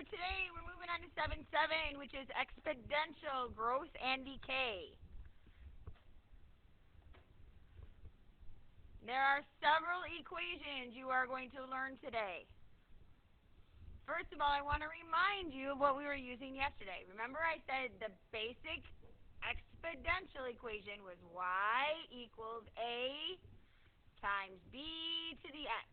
today we're moving on to 7.7, which is exponential growth and decay. There are several equations you are going to learn today. First of all, I want to remind you of what we were using yesterday. Remember I said the basic exponential equation was y equals a times b to the x.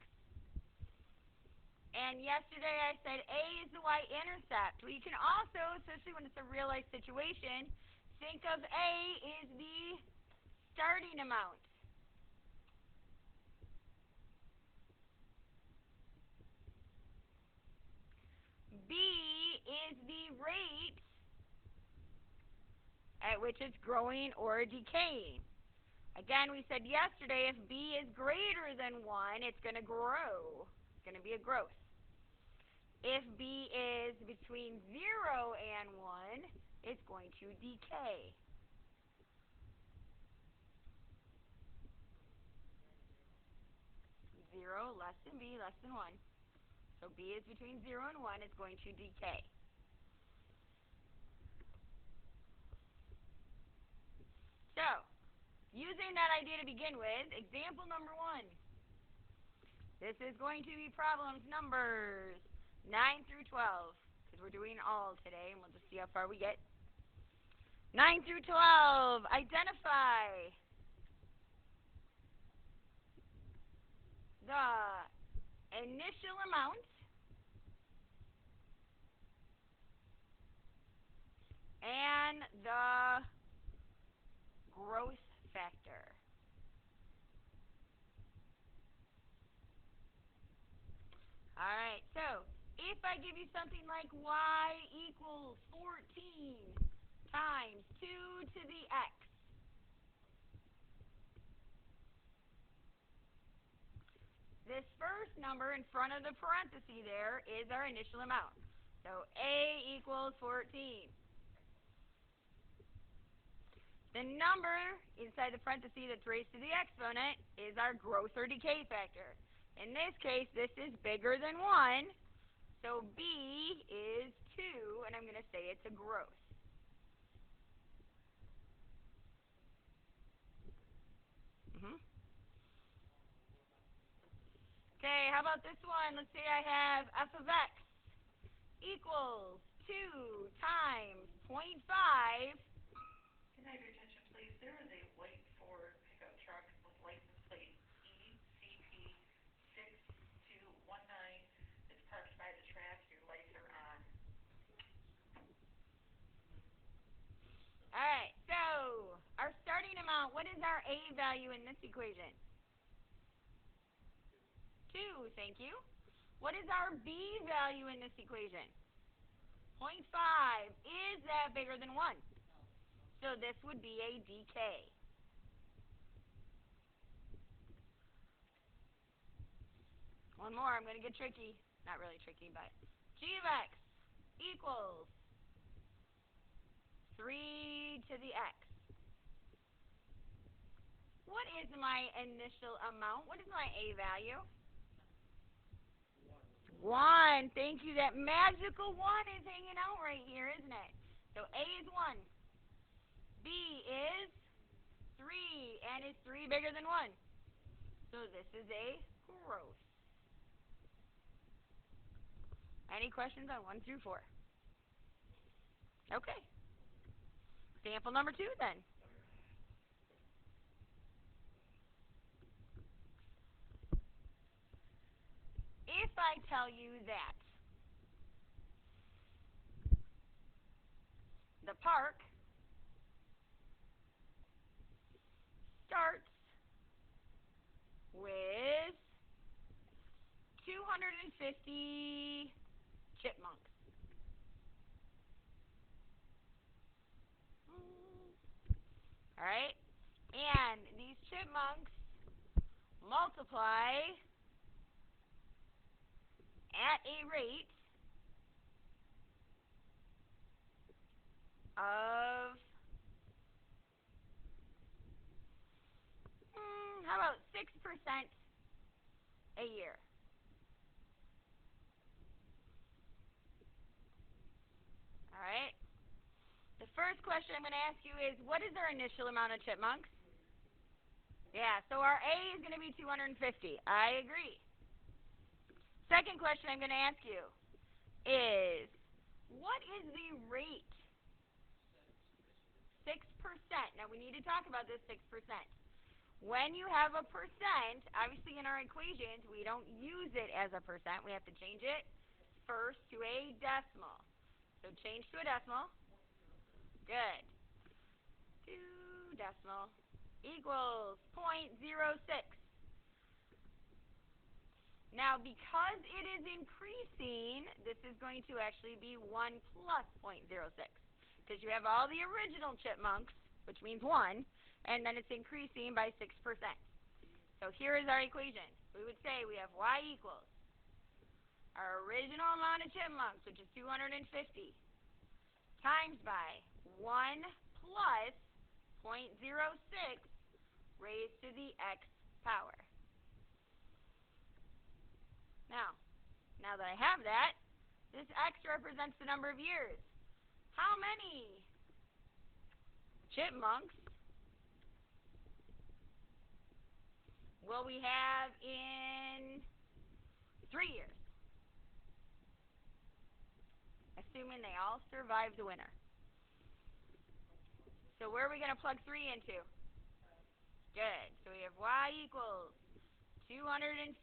And yesterday I said a is the y-intercept. Well, you can also, especially when it's a real-life situation, think of a is the starting amount. B is the rate at which it's growing or decaying. Again, we said yesterday if B is greater than 1, it's going to grow. It's going to be a growth. If B is between 0 and 1, it's going to decay. Zero less than B less than 1. So B is between 0 and 1, it's going to decay. So, using that idea to begin with, example number 1. This is going to be problems numbers 9 through 12, because we're doing all today, and we'll just see how far we get. 9 through 12, identify the initial amount and the growth factor. Alright, so if I give you something like y equals 14 times 2 to the x, this first number in front of the parenthesis there is our initial amount. So a equals 14. The number inside the parenthesis that's raised to the exponent is our growth or decay factor. In this case, this is bigger than 1, so b is 2, and I'm going to say it's a growth. Okay, how about this one? Let's say I have f of x equals 2 times 0.5. Can I have your attention, please? There is a white Ford pickup truck with license plate ECP6219 that's parked by the track. Your lights are on. Alright, so our starting amount, what is our a value in this equation? 2, thank you. What is our b value in this equation? 0.5. Is that bigger than 1? So this would be a decay. One more, I'm going to get tricky. Not really tricky, but g of x equals 3 to the x. What is my initial amount? What is my a value? 1. Thank you. That magical 1 is hanging out right here, isn't it? So a is 1. B is 3. And is 3 bigger than 1? So this is a growth. Any questions on 1 through 4? Okay. Example number 2 then. If I tell you that the park starts with 250 chipmunks. Alright? And these chipmunks multiply at a rate of, how about 6% a year? question I'm going to ask you is, what is our initial amount of chipmunks? Yeah, so our A is going to be 250. I agree. Second question I'm going to ask you is, what is the rate? 6%. Now we need to talk about this 6%. When you have a percent, obviously in our equations, we don't use it as a percent. We have to change it first to a decimal. So change to a decimal. Good. 2 decimal equals 0.06. Now, because it is increasing, this is going to actually be 1 plus 0.06. Because you have all the original chipmunks, which means 1, and then it's increasing by 6%. So here is our equation. We would say we have y equals our original amount of chipmunks, which is 250, times by 1 plus 0.06 raised to the x power. Now that I have that, this x represents the number of years. How many chipmunks will we have in 3 years? Assuming they all survive the winter. So where are we going to plug 3 into? Good. So we have y equals 250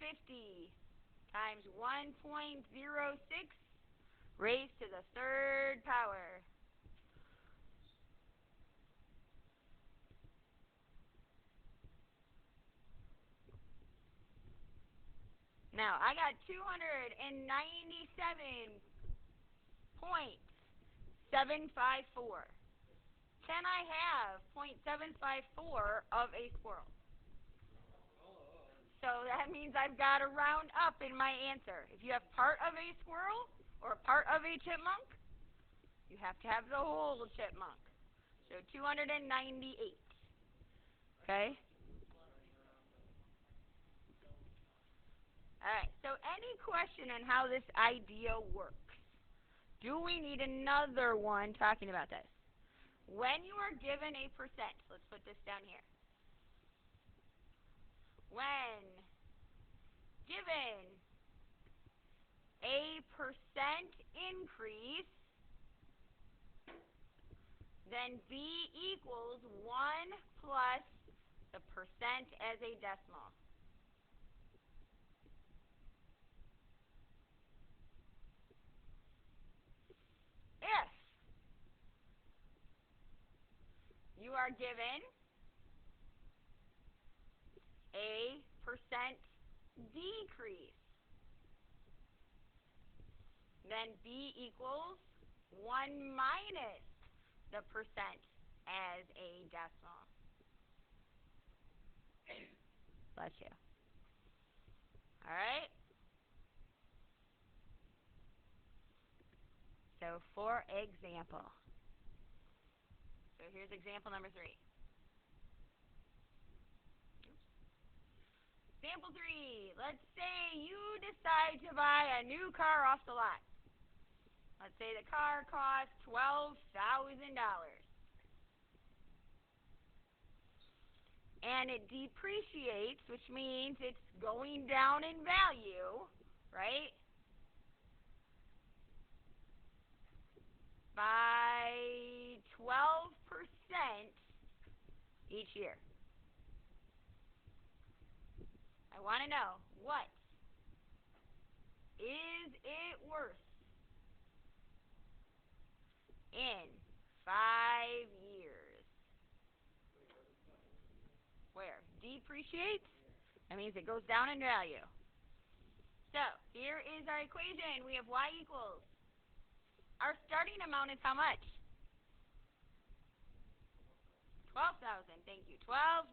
times 1.06 raised to the 3rd power. Now, I got 297.754. Can I have 0.754 of a squirrel? So that means I've got to round up in my answer. If you have part of a squirrel or part of a chipmunk, you have to have the whole chipmunk. So 298. Okay? Alright, so any question on how this idea works? Do we need another one talking about this? When you are given a percent, let's put this down here. When given a percent increase, then B equals 1 plus the percent as a decimal. If you are given a percent decrease, then B equals 1 minus the percent as a decimal. Bless you. Alright? So for example, so here's example number 3. Example 3, let's say you decide to buy a new car off the lot. Let's say the car costs $12,000. And it depreciates, which means it's going down in value, right? By 12% each year. I want to know, what is it worth in 5 years? Where? Depreciates? That means it goes down in value. So, here is our equation. We have y equals. Our starting amount is how much? 12,000. Thank you. 12,000.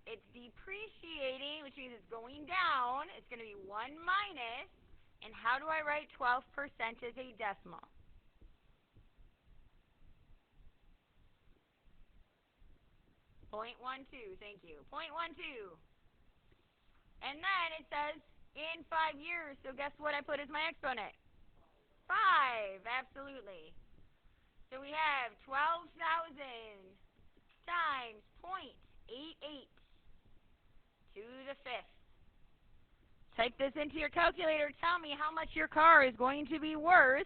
It's depreciating, which means it's going down. It's going to be 1 minus. And how do I write 12% as a decimal? .12. Thank you. 0.12. And then it says in 5 years. So guess what I put as my exponent? 5. 5, absolutely. So we have 12,000 times 0.88 to the 5th. Type this into your calculator. Tell me how much your car is going to be worth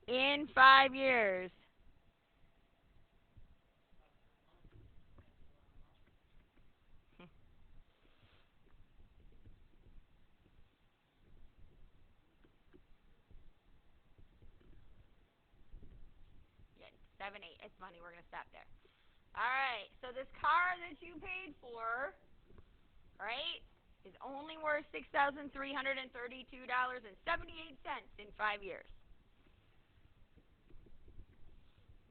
in 5 years. Yeah, 7, 8. It's money. We're going to stop there. All right. So this car that you paid for, right, is only worth $6,332.78 in 5 years.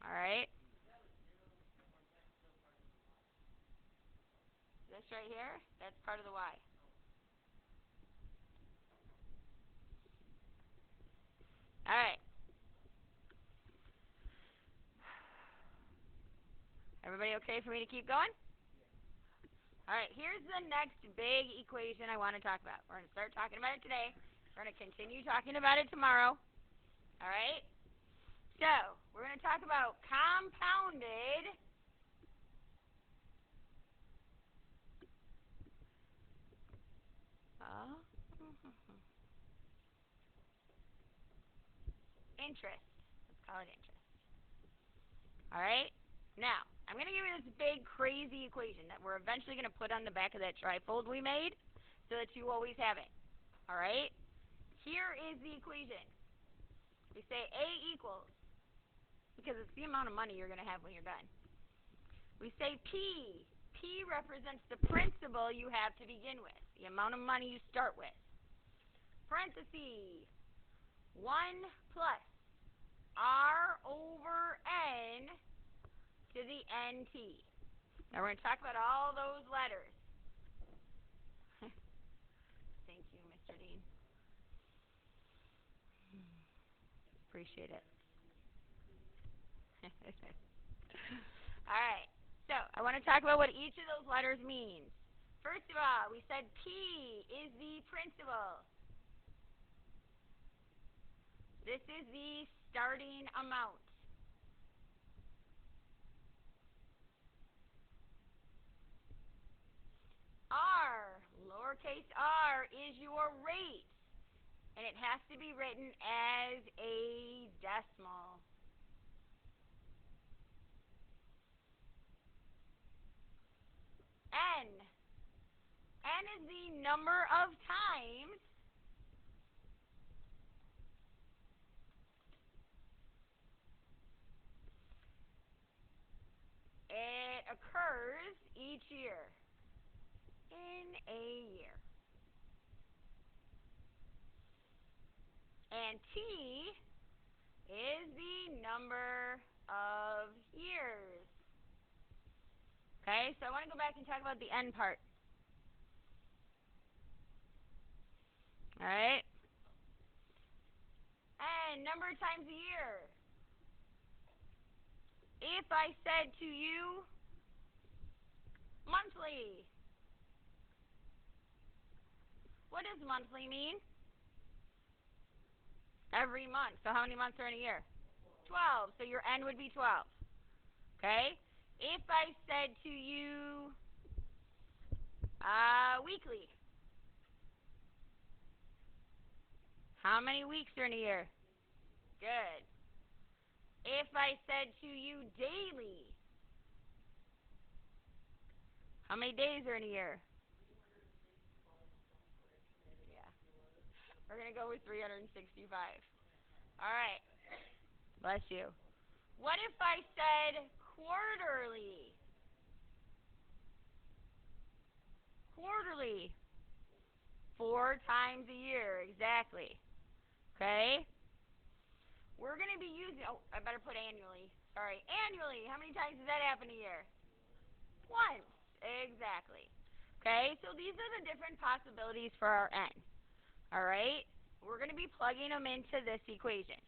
All right. This right here, that's part of the Y. All right. Everybody okay for me to keep going? All right, here's the next big equation I want to talk about. We're going to start talking about it today. We're going to continue talking about it tomorrow. All right? So, we're going to talk about compounded interest. Let's call it interest. All right? Now, I'm going to give you this big, crazy equation that we're eventually going to put on the back of that trifold we made so that you always have it. All right? Here is the equation. We say A equals, because it's the amount of money you're going to have when you're done. We say P. P represents the principal you have to begin with, the amount of money you start with. Parentheses, 1 plus R over N to the NT. Now we're going to talk about all those letters. Thank you, Mr. Dean. Appreciate it. All right. So I want to talk about what each of those letters means. First of all, we said P is the principal. This is the starting amount. R, lowercase r, is your rate. And it has to be written as a decimal. N. N is the number of times it occurs each year in a year. And T is the number of years. Okay, so I want to go back and talk about the N part. All right. N, number of times a year. If I said to you, monthly, what does monthly mean? Every month. So how many months are in a year? 12. So your N would be 12. Okay? If I said to you, weekly, how many weeks are in a year? Good. If I said to you, daily, how many days are in a year? Yeah. We're going to go with 365. All right. Bless you. What if I said quarterly? Quarterly. 4 times a year, exactly. Okay? We're going to be using, oh, I better put annually. Sorry, annually. How many times does that happen a year? Once. Exactly. Okay, so these are the different possibilities for our N. All right? We're going to be plugging them into this equation.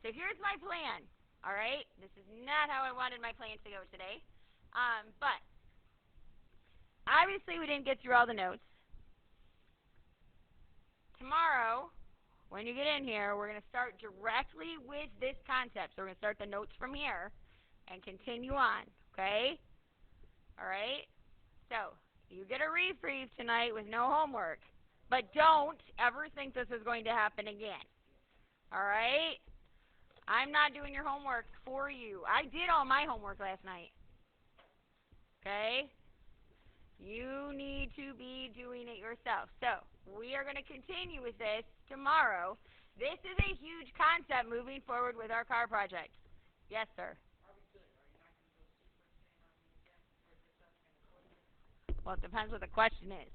So here's my plan. All right? This is not how I wanted my plan to go today. But obviously we didn't get through all the notes. Tomorrow when you get in here, we're going to start directly with this concept. So we're going to start the notes from here and continue on, okay? All right? So, you get a reprieve tonight with no homework. But don't ever think this is going to happen again. All right? I'm not doing your homework for you. I did all my homework last night. Okay? You need to be doing it yourself. So, we are going to continue with this tomorrow. This is a huge concept moving forward with our car project. Yes, sir. Well, it depends what the question is.